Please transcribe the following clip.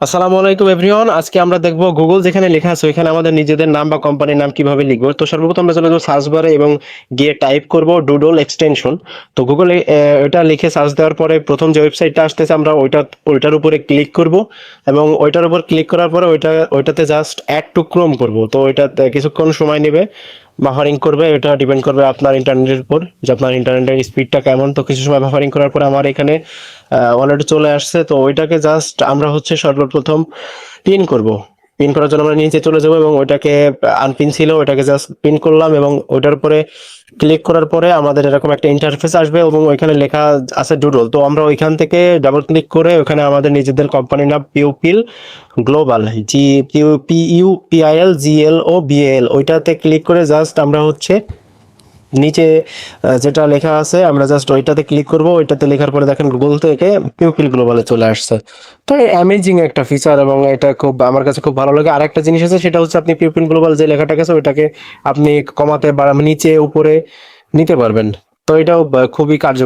আসসালামু আলাইকুম এভরিওয়ান। আজকে আমরা দেখব গুগল যেখানে লেখা আছে ওইখানে আমাদের নিজেদের নাম বা কোম্পানির নাম কিভাবে লিখবো। তো সর্বপ্রথম আমরা চলে যাবো সার্চ বারে এবং গিয়ে টাইপ করব ডুডল এক্সটেনশন। তো গুগলে ওটা লিখে সার্চ দেওয়ার পরে প্রথম যে ওয়েবসাইটটা আসতেছে আমরা ওইটার উপরে ক্লিক করব এবং ওইটার উপর ক্লিক করার পরে ওইটাতে জাস্ট অ্যাড টু ক্রোম করব। তো ওইটাতে কিছুক্ষণ সময় নেবে, বাফারিং করবে। এটা ডিপেন্ড করবে আপনার ইন্টারনেটের উপর যে আপনার ইন্টারনেটের স্পিডটা কেমন। তো কিছু সময় বাফারিং করার পরে আমার এখানে অলরেডি চলে আসছে। তো ওইটাকে জাস্ট আমরা হচ্ছে সর্বপ্রথম পিন করব। পিন করার জন্য আমরা নিচে চলে যাব এবং ওইটাকে আনপিন ছিল ওইটাকে জাস্ট পিন করলাম এবং ওইটার উপরে ক্লিক করার পরে আমাদের এরকম একটা ইন্টারফেস আসবে এবং ওইখানে লেখা আছে ডুডল। তো আমরা ওইখান থেকে ডাবল ক্লিক করে ওখানে আমাদের নিজেদের কোম্পানির নাম পিউপিল গ্লোবাল, জি PUPIL ওইটাতে ক্লিক করে জাস্ট আমরা হচ্ছে নিচে যেটা লেখা আছে আমরা জাস্ট ওইটাতে ক্লিক করব। ওইটাতে লেখার পরে দেখেন গুগল থেকে পিউপিল গ্লোবালে চলে আসছে। তো অ্যামেজিং একটা ফিচার এবং এটা খুব আমার কাছে খুব ভালো লাগে। আরেকটা জিনিস আছে সেটা হচ্ছে আপনি পিউপিল গ্লোবাল যে লেখাটা আছে ওইটাকে আপনি কমাতে বা নিচে উপরে নিতে পারবেন। তো এটাও খুবই কার্যকর।